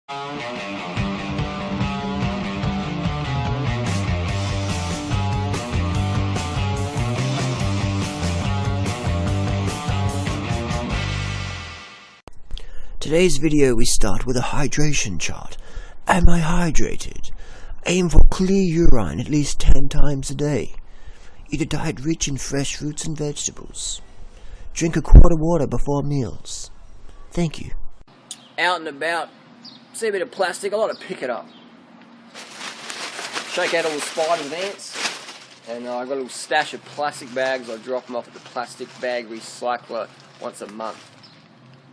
Today's video we start with a hydration chart. Am I hydrated? Aim for clear urine at least 10 times a day. Eat a diet rich in fresh fruits and vegetables. Drink a quart of water before meals. Thank you. Out and about, see a bit of plastic, I like to pick it up. Shake out all the spiders and ants. And I've got a little stash of plastic bags. I drop them off at the plastic bag recycler once a month.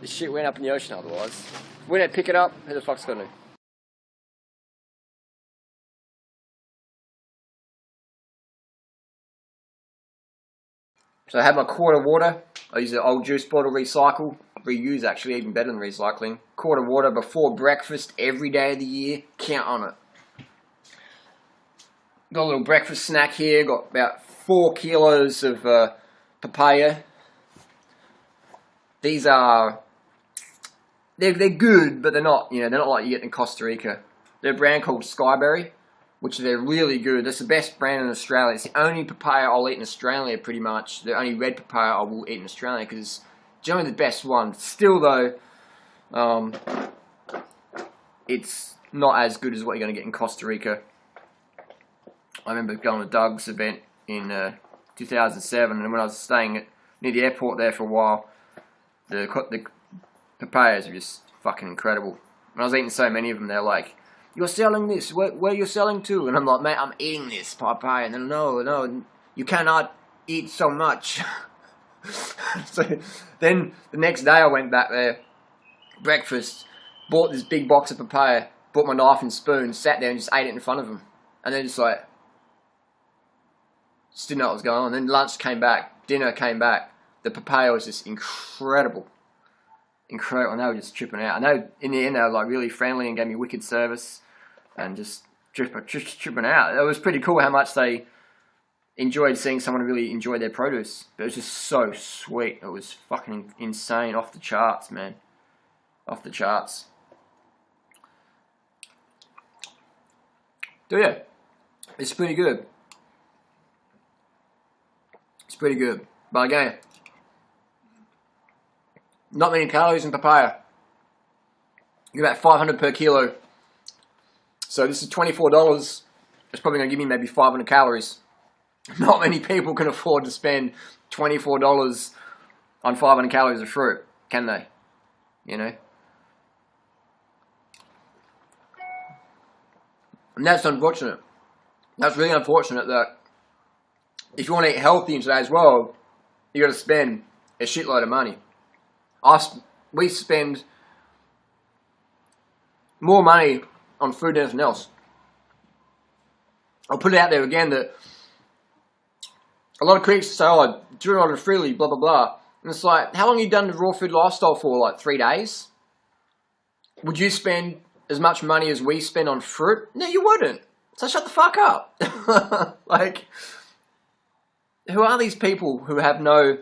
This shit went up in the ocean otherwise. If we don't pick it up, who the fuck's gonna? So I have my quart of water. I use an old juice bottle, recycle. Reuse actually, even better than recycling. Quart of water before breakfast every day of the year. Count on it. Got a little breakfast snack here. Got about 4 kilos of papaya. These are... They're good, but they're not, they're not like you get in Costa Rica. They're a brand called Skyberry, which they're really good. That's the best brand in Australia. It's the only papaya I'll eat in Australia, pretty much. The only red papaya I will eat in Australia, because it's generally the best one. Still, though, it's not as good as what you're going to get in Costa Rica. I remember going to Doug's event in 2007, and when I was staying near the airport there for a while, the papayas are just fucking incredible. And I was eating so many of them, they're like, "You're selling this, where are you selling to?" And I'm like, "Mate, I'm eating this papaya." And they're, no, you cannot eat so much. So then the next day I went back there, breakfast, bought this big box of papaya, bought my knife and spoon, sat there and just ate it in front of them. And then just didn't know what was going on. Then lunch came back, dinner came back, the papaya was just incredible. Incredible, and they were just tripping out. I know in the end they were like really friendly and gave me wicked service and just tripping out. It was pretty cool how much they enjoyed seeing someone really enjoy their produce. But it was just so sweet. It was fucking insane, off the charts, man. Off the charts. So yeah, it's pretty good. It's pretty good. But again, not many calories in papaya. You get about 500 per kilo. So this is $24. It's probably going to give me maybe 500 calories. Not many people can afford to spend $24 on 500 calories of fruit, can they? And that's unfortunate. That's really unfortunate that if you want to eat healthy in today's world, you got to spend a shitload of money. We spend more money on food than anything else. I'll put it out there again that a lot of critics say, "Oh, do it freely, blah, blah, blah." And it's like, how long have you done the raw food lifestyle for? Like 3 days? Would you spend as much money as we spend on fruit? No, you wouldn't. So shut the fuck up. Like, who are these people who have no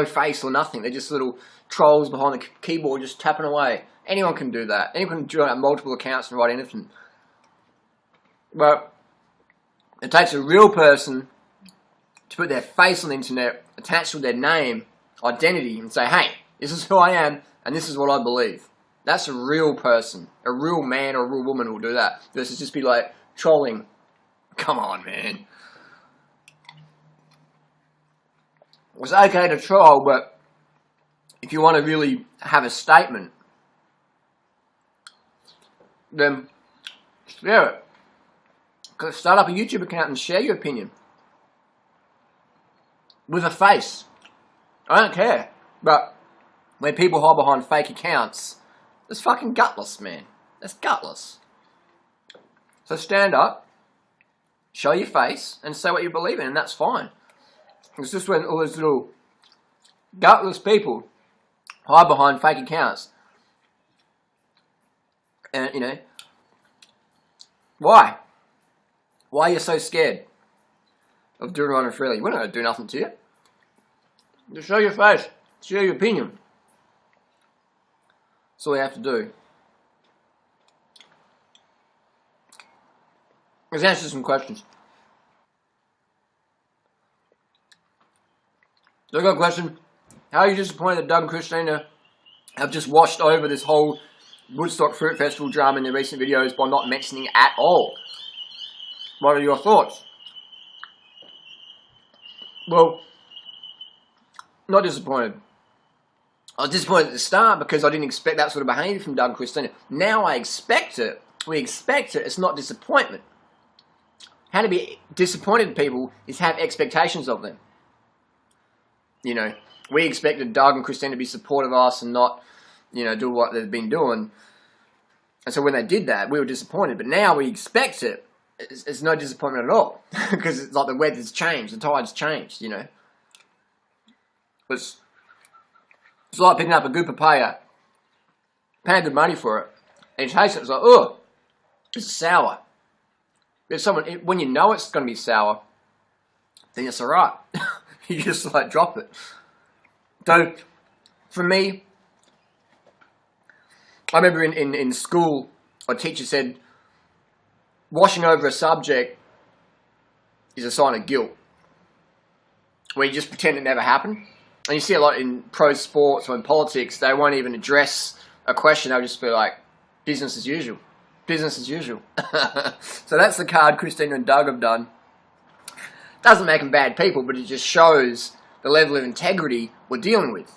face or nothing? They're just little trolls behind the keyboard just tapping away. Anyone can do that. Anyone can join up multiple accounts and write anything. But it takes a real person to put their face on the internet, attached with their name, identity, and say, "Hey, this is who I am, and this is what I believe." That's a real person. A real man or a real woman will do that. Versus just be like, trolling. Come on, man. It's okay to troll, but if you want to really have a statement, then share it. Start up a YouTube account and share your opinion. With a face. I don't care. But when people hide behind fake accounts, it's fucking gutless, man. That's gutless. So stand up, show your face, and say what you believe in, and that's fine. It's just when all those little gutless people hide behind fake accounts. And, why? Why are you so scared of doing right and freely? We're not going to do nothing to you. Just show your face. Share your opinion. That's all you have to do. Let's answer some questions. So I got a question. How are you disappointed that Doug and Christina have just washed over this whole Woodstock Fruit Festival drama in their recent videos by not mentioning it at all? What are your thoughts? Well, not disappointed. I was disappointed at the start because I didn't expect that sort of behaviour from Doug and Christina. Now I expect it. We expect it. It's not disappointment. How to be disappointed in people is have expectations of them. You know, we expected Doug and Christina to be supportive of us and not, you know, do what they've been doing. And so when they did that, we were disappointed. But now we expect it. It's no disappointment at all. Because it's like the weather's changed. The tide's changed, you know. It's like picking up a good papaya, paying good money for it, and you taste it, it's like, oh, it's sour. There's someone, when you know it's going to be sour, then it's alright. You just like drop it. So, for me, I remember in school, a teacher said, washing over a subject is a sign of guilt. Where you just pretend it never happened. And you see a lot in pro sports or in politics, they won't even address a question, they'll just be like, business as usual. Business as usual. So that's the card Christina and Doug have done. Doesn't make them bad people, but it just shows the level of integrity we're dealing with.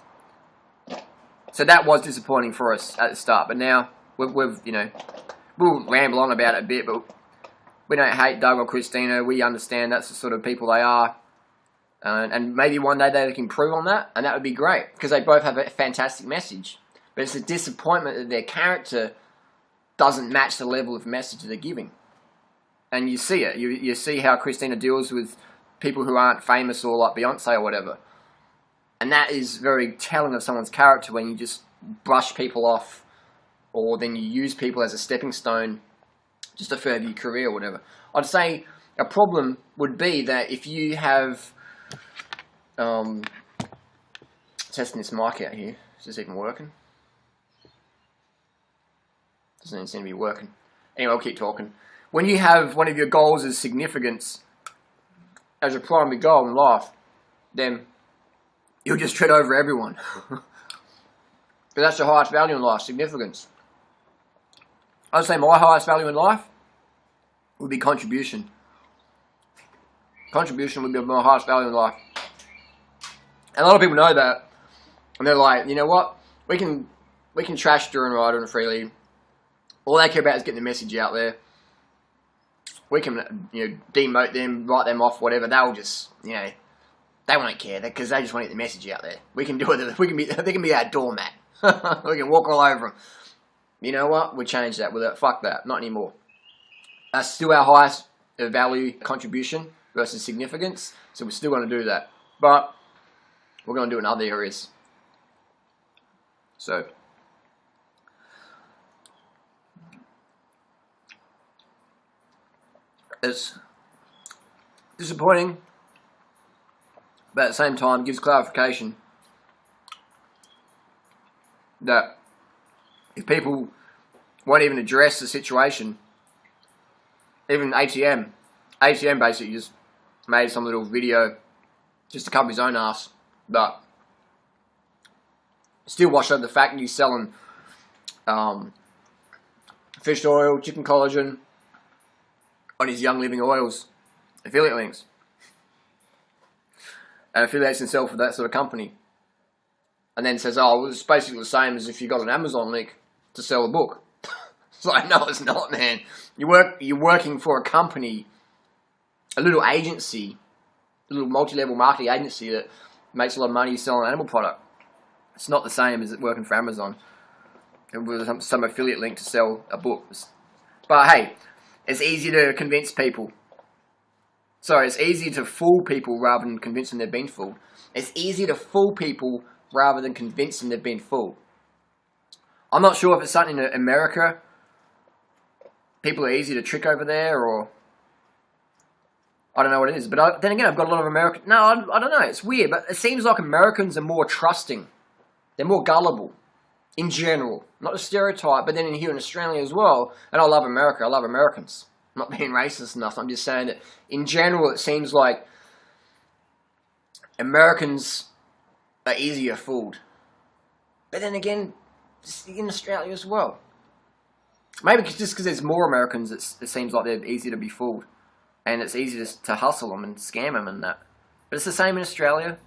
So that was disappointing for us at the start, but now we've you know, we'll ramble on about it a bit, but we don't hate Doug or Christina. We understand that's the sort of people they are. And maybe one day they can improve on that, and that would be great, because they both have a fantastic message. But it's a disappointment that their character doesn't match the level of message they're giving. And you see it. You see how Christina deals with people who aren't famous or like Beyonce or whatever. And that is very telling of someone's character when you just brush people off, or then you use people as a stepping stone just to further your career or whatever. I'd say a problem would be that if you have... testing this mic out here. Is this even working? Doesn't even seem to be working. Anyway, I'll keep talking. When you have one of your goals as significance as a primary goal in life, then you'll just tread over everyone. But that's the highest value in life, significance. I'd say my highest value in life would be contribution. Contribution would be my highest value in life. And a lot of people know that, and they're like, you know what? We can trash Drew and Ryder and Freely. All they care about is getting the message out there. We can, you know, demote them, write them off, whatever. They'll just, you know, they won't care because they just want to get the message out there. We can do it. They can be our doormat. We can walk all over them. You know what? We'll change that. Fuck that. Not anymore. That's still our highest value contribution versus significance. So we're still going to do that, but we're going to do it in other areas. So, it's disappointing, but at the same time gives clarification that if people won't even address the situation, even ATM basically just made some little video just to cover his own ass, but still wash over the fact that he's selling fish oil, chicken collagen on his Young Living Oils affiliate links, and affiliates himself with that sort of company, and then says, oh, well, it's basically the same as if you got an Amazon link to sell a book. It's like, no, it's not, man. You're working for a company, a little agency, a little multi-level marketing agency that makes a lot of money selling an animal product. It's not the same as working for Amazon with some affiliate link to sell a book. But hey, it's easy to convince people. Sorry, it's easy to fool people rather than convince them they've been fooled. It's easier to fool people rather than convince them they've been fooled. I'm not sure if it's something in America. People are easy to trick over there, or I don't know what it is. But then again, I've got a lot of American... No, I don't know. It's weird, but it seems like Americans are more trusting. They're more gullible, in general. Not a stereotype, but then here in Australia as well. And I love America. I love Americans. I'm not being racist enough. I'm just saying that in general, it seems like Americans are easier fooled. But then again, in Australia as well. Maybe just because there's more Americans, it seems like they're easier to be fooled. And it's easier to hustle them and scam them and that. But it's the same in Australia.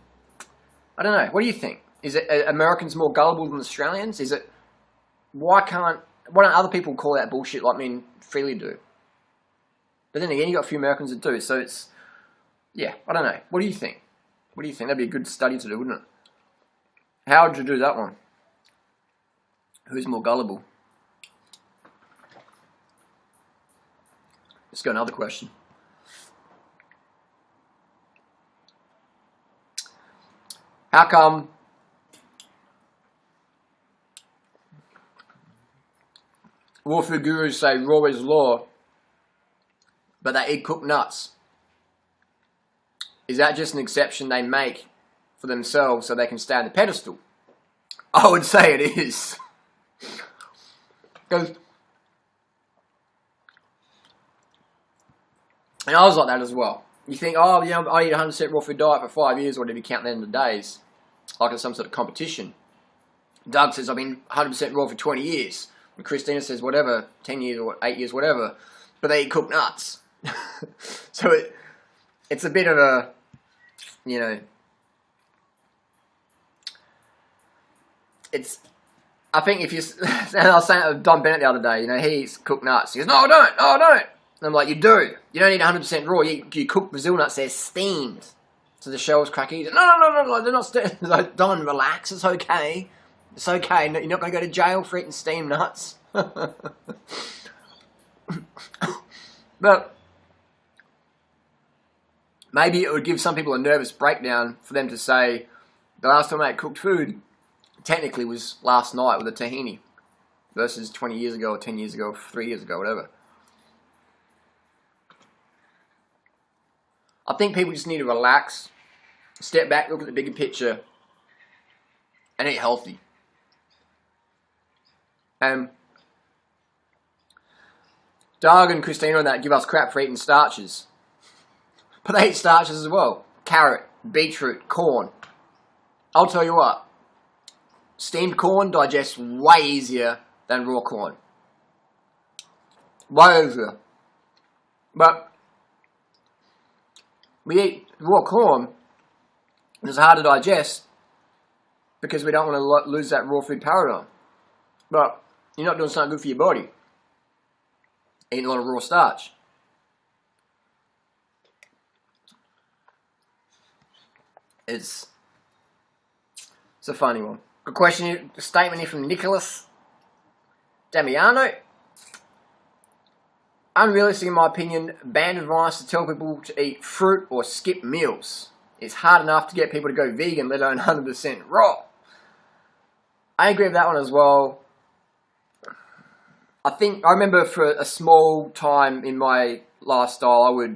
I don't know. What do you think? Is it Americans more gullible than Australians? Is it... Why don't other people call that bullshit like me and freely do? But then again, you got a few Americans that do. So it's... Yeah, I don't know. What do you think? What do you think? That'd be a good study to do, wouldn't it? How would you do that one? Who's more gullible? Let's go another question. How come raw food gurus say raw is law, but they eat cooked nuts? Is that just an exception they make for themselves so they can stay on the pedestal? I would say it is. Because, and I was like that as well. You think, oh, yeah, I eat a 100% raw food diet for 5 years, or whatever you count that in the days, like it's some sort of competition. Doug says, I've been 100% raw for 20 years. And Christina says, whatever, 10 years or 8 years, whatever. But they eat cooked nuts. So it's a bit of a, you know, it's... I think if you... And I was saying to Don Bennett the other day, you know, he eats cooked nuts. He goes, no, I don't. No, I don't. And I'm like, you do. You don't eat 100% raw. You cook Brazil nuts. They're steamed. So the shells crack easy. No. They're not steamed. Like, Don, relax. It's okay. It's okay. You're not going to go to jail for eating steamed nuts. But maybe it would give some people a nervous breakdown for them to say, the last time I ate cooked food technically was last night with a tahini versus 20 years ago or 10 years ago, 3 years ago, whatever. I think people just need to relax, step back, look at the bigger picture, and eat healthy. Doug and Christina and that give us crap for eating starches. But they eat starches as well. Carrot, beetroot, corn. I'll tell you what, steamed corn digests way easier than raw corn. Way easier. But we eat raw corn, and it's hard to digest because we don't want to lose that raw food paradigm. But you're not doing something good for your body. Eating a lot of raw starch. It's a funny one. Good question, a statement here from Nicholas Damiano. Unrealistic in my opinion, bad advice to tell people to eat fruit or skip meals. It's hard enough to get people to go vegan, let alone 100% raw. I agree with that one as well. I remember for a small time in my lifestyle, I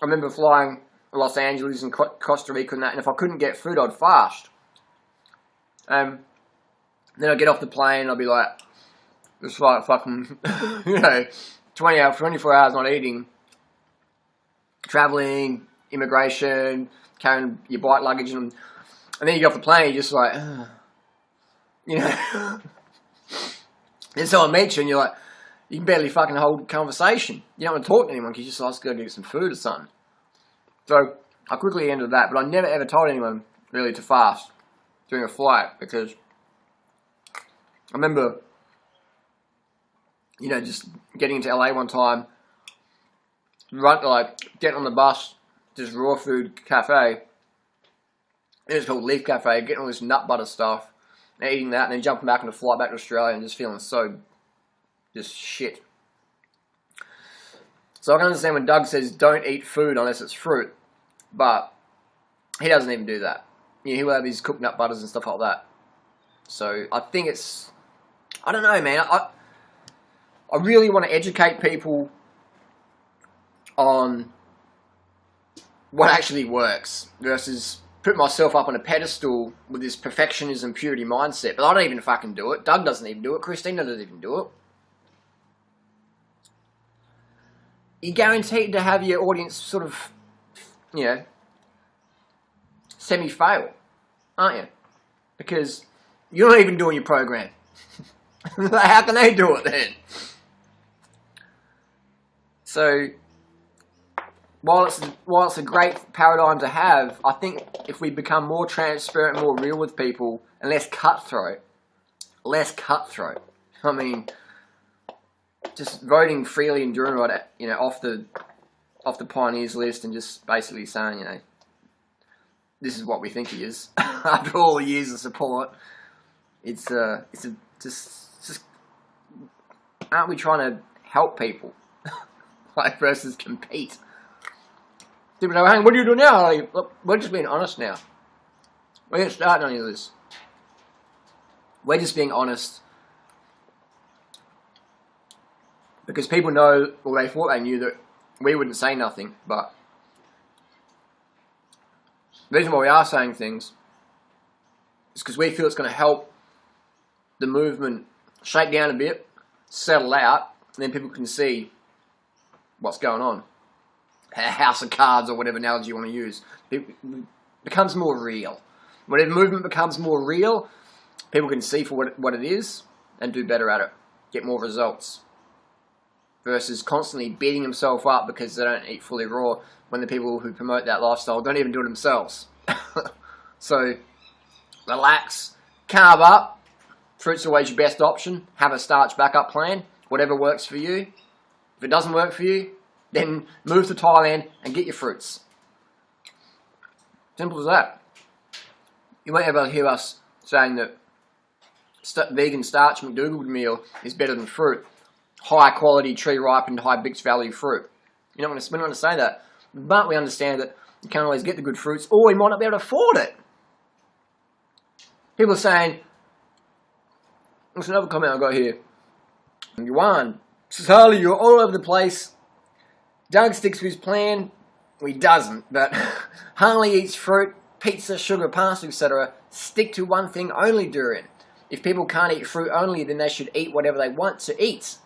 remember flying to Los Angeles and Costa Rica and that, and if I couldn't get food, I'd fast. Then I'd get off the plane and I'd be like, just like fucking, 24 hours not eating, traveling, immigration, carrying your bike luggage, and then you get off the plane, you're just like, then someone meets you and you're like, you can barely fucking hold conversation. You don't want to talk to anyone because you're just like, let's go get some food or something. So I quickly ended that, but I never ever told anyone really to fast during a flight because I remember, just getting into LA one time, getting on the bus, this raw food cafe. It was called Leaf Cafe, getting all this nut butter stuff, and eating that, and then jumping back on the flight back to Australia and just feeling so just shit. So I can understand when Doug says don't eat food unless it's fruit, but he doesn't even do that. He'll have his cooked nut butters and stuff like that. So I think it's, I don't know, man. I really want to educate people on what actually works versus put myself up on a pedestal with this perfectionism, purity mindset. But I don't even fucking do it. Doug doesn't even do it. Christina doesn't even do it. you're guaranteed to have your audience sort of, you know, semi-fail, aren't you? Because you're not even doing your program. How can they do it then? So, while it's a great paradigm to have, I think if we become more transparent, more real with people, and less cutthroat. I mean, just voting freely and doing right, you know, off the pioneers list, and just basically saying, you know, this is what we think he is. After all the years of support, it's just aren't we trying to help people, like, versus compete? People go, hey, what are you doing now? Like, look, we're just being honest now. We're going to start on any of this. We're just being honest. Because people know, or they thought they knew, that we wouldn't say nothing. But the reason why we are saying things is because we feel it's going to help the movement shake down a bit, settle out, and then people can see what's going on. A house of cards, or whatever analogy you want to use. It becomes more real. Whatever movement becomes more real, people can see for what it is and do better at it. Get more results. Versus constantly beating themselves up because they don't eat fully raw, when the people who promote that lifestyle don't even do it themselves. So, relax, carb up. Fruit's always your best option. Have a starch backup plan. Whatever works for you. If it doesn't work for you, then move to Thailand and get your fruits. Simple as that. You won't ever hear us saying that vegan starch McDougall meal is better than fruit. High quality, tree ripened, high BIX value fruit. We're not going to say that. But we understand that you can't always get the good fruits, or you might not be able to afford it. People are saying, there's another comment I got here. Yuan says, Harley, you're all over the place. Doug sticks to his plan. Well, he doesn't, but Harley eats fruit, pizza, sugar, pasta, etc. Stick to one thing only, Durian. If people can't eat fruit only, then they should eat whatever they want to eat.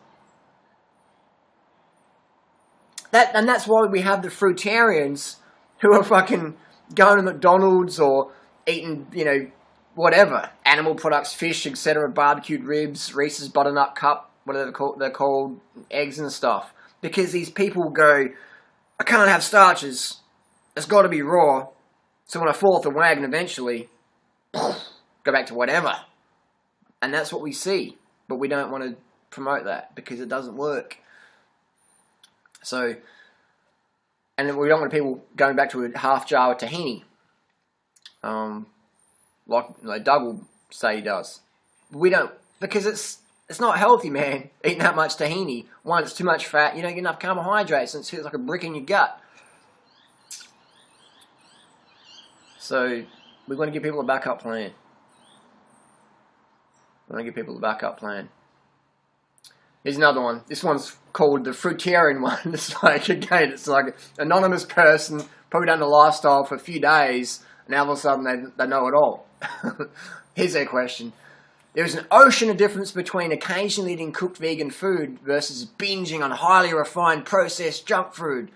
And that's why we have the fruitarians who are fucking going to McDonald's or eating, you know, whatever. Animal products, fish, etc., barbecued ribs, Reese's Butternut Cup, whatever they're called, eggs and stuff. Because these people go, I can't have starches. It's got to be raw. So when I fall off the wagon eventually, go back to whatever. And that's what we see. But we don't want to promote that because it doesn't work. So, and we don't want people going back to a half jar of tahini. Like Doug will say he does. We don't, because it's not healthy, man, eating that much tahini. One, it's too much fat. You don't get enough carbohydrates, and it feels like a brick in your gut. So, we want to give people a backup plan. Here's another one. This one's called the fruitarian one. It's like, again, it's like an anonymous person, probably done the lifestyle for a few days, and now all of a sudden they know it all. Here's their question. There is an ocean of difference between occasionally eating cooked vegan food versus binging on highly refined processed junk food.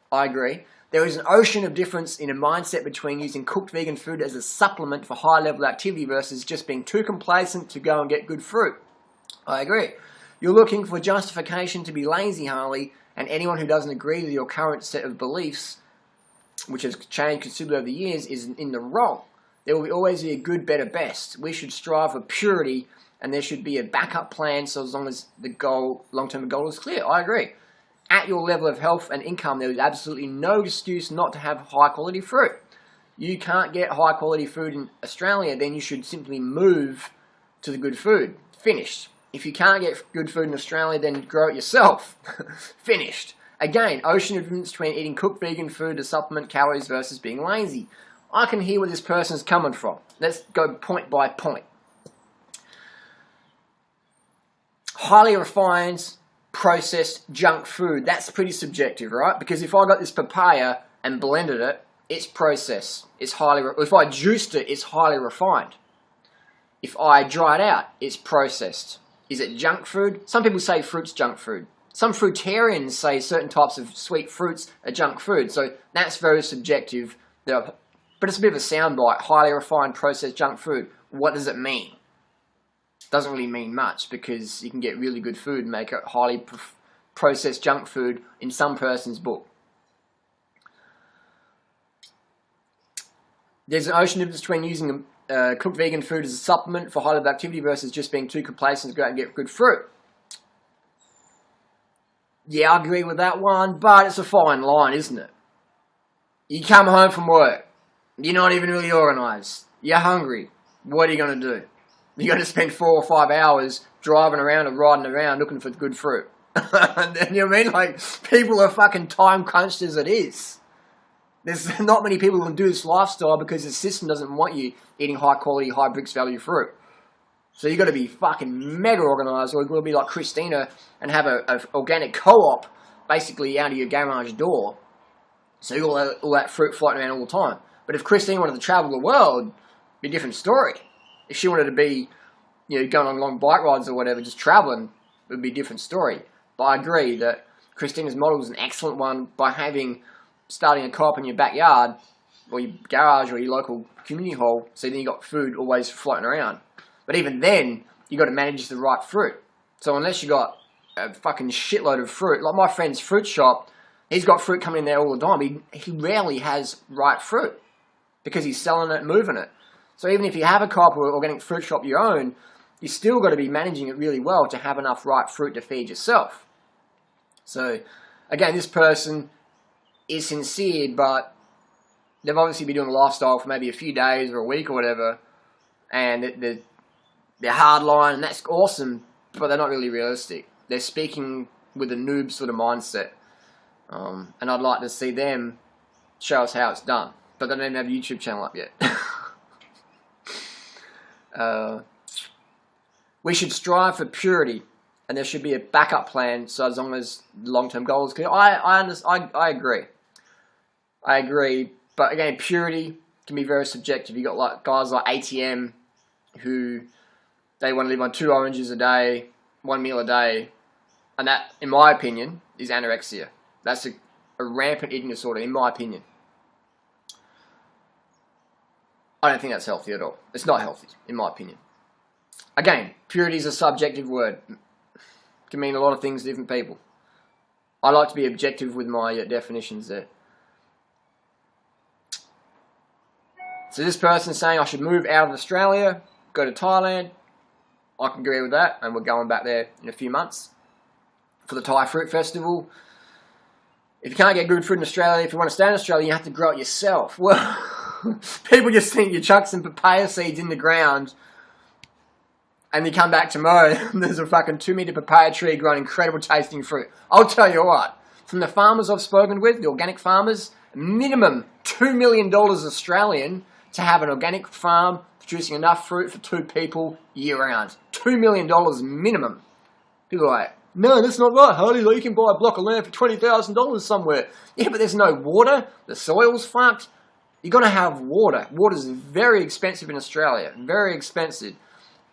I agree. There is an ocean of difference in a mindset between using cooked vegan food as a supplement for high-level activity versus just being too complacent to go and get good fruit. I agree. You're looking for justification to be lazy, Harley, and anyone who doesn't agree with your current set of beliefs, which has changed considerably over the years, is in the wrong. There will always be a good, better, best. We should strive for purity, and there should be a backup plan so as long as the long-term goal is clear. I agree. At your level of health and income, there is absolutely no excuse not to have high-quality fruit. You can't get high-quality food in Australia, then you should simply move to the good food. Finished. If you can't get good food in Australia, then grow it yourself. Finished. Again, ocean of difference between eating cooked vegan food to supplement calories versus being lazy. I can hear where this person is coming from. Let's go point by point. Highly refined, processed junk food. That's pretty subjective, right? Because if I got this papaya and blended it, it's processed. It's if I juiced it, it's highly refined. If I dry it out, it's processed. Is it junk food? Some people say fruit's junk food. Some fruitarians say certain types of sweet fruits are junk food, so that's very subjective. But it's a bit of a soundbite. Highly refined processed junk food. What does it mean? Doesn't really mean much, because you can get really good food and make it highly processed junk food in some person's book. There's an ocean difference between using cooked vegan food as a supplement for high level activity versus just being too complacent to go out and get good fruit. Yeah, I agree with that one, but it's a fine line, isn't it? You come home from work, you're not even really organised, you're hungry, what are you going to do? You're going to spend 4 or 5 hours driving around and riding around looking for good fruit. And you know what I mean? Like, people are fucking time crunched as it is. There's not many people who can do this lifestyle because the system doesn't want you eating high quality, high bricks value fruit. So you've got to be fucking mega organised, or you've got to be like Christina and have an organic co-op basically out of your garage door. So you got all that fruit floating around all the time. But if Christina wanted to travel the world, it'd be a different story. If she wanted to be, you know, going on long bike rides or whatever, just travelling, it would be a different story. But I agree that Christina's model is an excellent one by starting a co-op in your backyard, or your garage, or your local community hall, so then you got food always floating around. But even then, you got to manage the right fruit. So unless you got a fucking shitload of fruit, like my friend's fruit shop, he's got fruit coming in there all the time. He rarely has right fruit because he's selling it and moving it. So even if you have a co-op or organic fruit shop your own, you still got to be managing it really well to have enough right fruit to feed yourself. So again, this person is sincere, but they've obviously been doing a lifestyle for maybe a few days or a week or whatever, and they're hardline, and that's awesome, but they're not really realistic. They're speaking with a noob sort of mindset, and I'd like to see them show us how it's done. But they don't even have a YouTube channel up yet. We should strive for purity, and there should be a backup plan. So as long as long-term goals, I agree. I agree, but again, purity can be very subjective. You got like guys like ATM who they want to live on 2 oranges a day, 1 meal a day, and that, in my opinion, is anorexia. That's a rampant eating disorder, in my opinion. I don't think that's healthy at all. It's not healthy, in my opinion. Again, purity is a subjective word. It can mean a lot of things to different people. I like to be objective with my definitions there. So this person's saying I should move out of Australia, go to Thailand. I can agree with that, and we're going back there in a few months for the Thai Fruit Festival. If you can't get good fruit in Australia, if you want to stay in Australia, you have to grow it yourself. Well, people just think you chuck some papaya seeds in the ground and you come back tomorrow and there's a fucking 2-metre papaya tree growing incredible tasting fruit. I'll tell you what, from the farmers I've spoken with, the organic farmers, minimum $2 million Australian to have an organic farm producing enough fruit for 2 people year round. $2 million minimum. People are like, no, that's not right, Harley. Like, you can buy a block of land for $20,000 somewhere. Yeah, but there's no water. The soil's fucked. You've got to have water. Water's very expensive in Australia. Very expensive.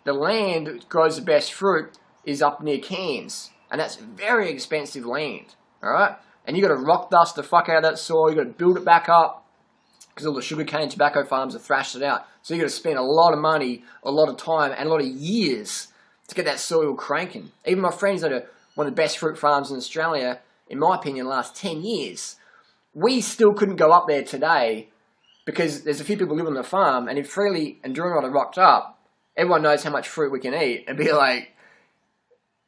The land that grows the best fruit is up near Cairns. And that's very expensive land. Alright? And you've got to rock dust the fuck out of that soil. You've got to build it back up. Because all the sugarcane tobacco farms have thrashed it out. So you've got to spend a lot of money, a lot of time, and a lot of years to get that soil cranking. Even my friends that are one of the best fruit farms in Australia, in my opinion, the last 10 years, we still couldn't go up there today because there's a few people who live on the farm, and if Freely and Durham are rocked up, everyone knows how much fruit we can eat, and be like,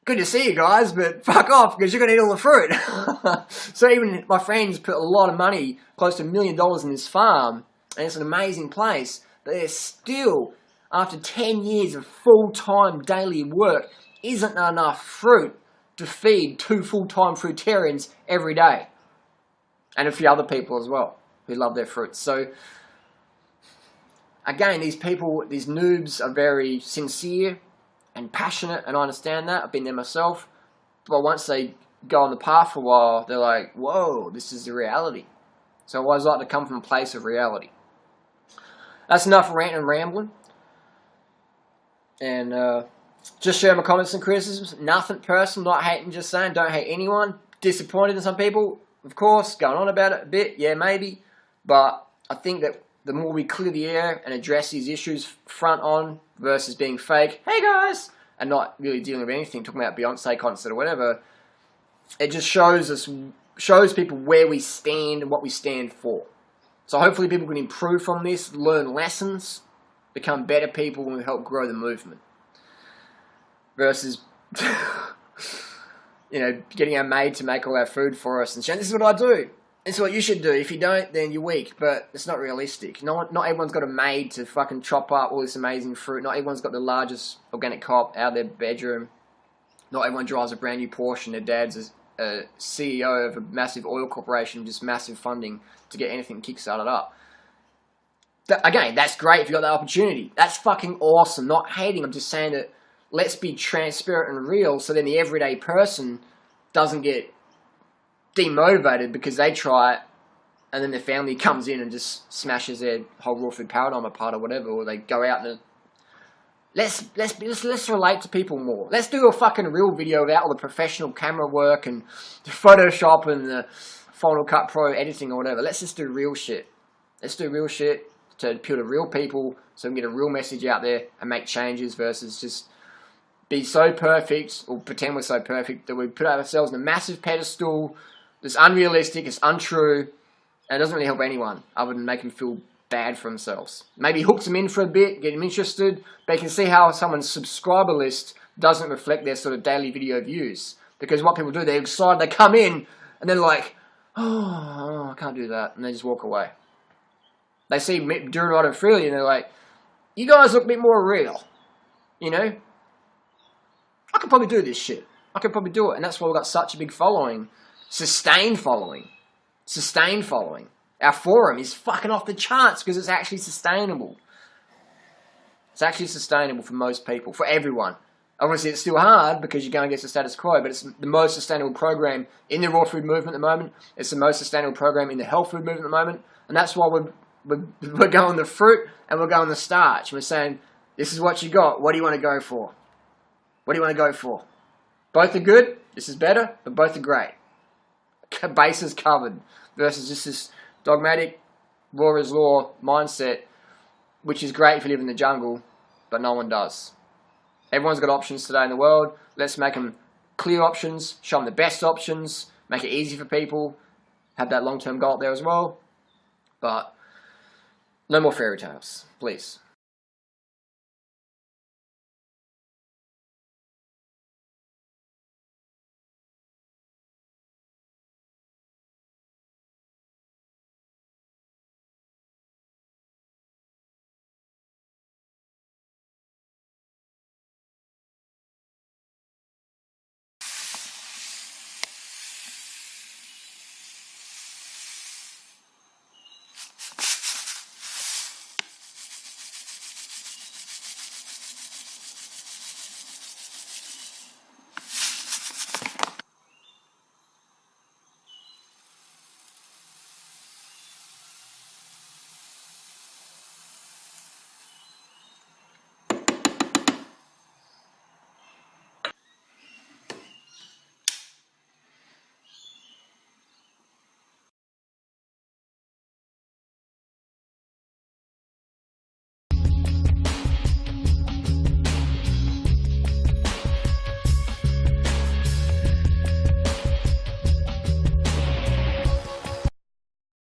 good to see you guys, but fuck off, because you're going to eat all the fruit. So even my friends put a lot of money, close to $1 million in this farm, and it's an amazing place, but they're still, after 10 years of full-time daily work, isn't enough fruit to feed 2 full-time fruitarians every day. And a few other people as well, who love their fruits. So, again, these people, these noobs are very sincere and passionate, and I understand that. I've been there myself. But once they go on the path for a while, they're like, whoa, this is the reality. So I always like to come from a place of reality. That's enough ranting and rambling. And Just share my comments and criticisms. Nothing personal, not hating, just saying. Don't hate anyone. Disappointed in some people, of course. Going on about it a bit, yeah, maybe. But I think that the more we clear the air and address these issues front on versus being fake, hey guys, and not really dealing with anything, talking about Beyonce concert or whatever, it just shows people where we stand and what we stand for. So hopefully people can improve from this, learn lessons, become better people, and help grow the movement. Versus, getting our maid to make all our food for us and saying, this is what I do. This is what you should do. If you don't, then you're weak. But it's not realistic. Not everyone's got a maid to fucking chop up all this amazing fruit. Not everyone's got the largest organic crop out of their bedroom. Not everyone drives a brand new Porsche and their dad's a CEO of a massive oil corporation, just massive funding to get anything kickstarted up. Again, that's great if you got that opportunity. That's fucking awesome. Not hating. I'm just saying that let's be transparent and real so then the everyday person doesn't get demotivated because they try it and then their family comes in and just smashes their whole raw food paradigm apart or whatever, or they go out and let's relate to people more. Let's do a fucking real video without all the professional camera work and the Photoshop and the Final Cut Pro editing or whatever. Let's just do real shit. Let's do real shit to appeal to real people so we can get a real message out there and make changes versus just be so perfect, or pretend we're so perfect, that we put ourselves on a massive pedestal that's unrealistic, it's untrue, and it doesn't really help anyone other than make them feel bad for themselves. Maybe hooks them in for a bit, get them interested, but you can see how someone's subscriber list doesn't reflect their sort of daily video views. Because what people do, they're excited, they come in, and they're like, oh, I can't do that, and they just walk away. They see me doing it on freely, and they're like, you guys look a bit more real, I could probably do this shit. I could probably do it. And that's why we've got such a big following. Sustained following. Sustained following. Our forum is fucking off the charts because it's actually sustainable. It's actually sustainable for most people, for everyone. Obviously, it's still hard because you're going against the status quo, but it's the most sustainable program in the raw food movement at the moment. It's the most sustainable program in the health food movement at the moment. And that's why we're going the fruit and we're going the starch. We're saying, this is what you got. What do you want to go for? What do you want to go for? Both are good. This is better, but both are great. Bases covered versus just this dogmatic, raw is law mindset, which is great if you live in the jungle, but no one does. Everyone's got options today in the world. Let's make them clear options, show them the best options, make it easy for people, have that long-term goal there as well. But no more fairy tales, please.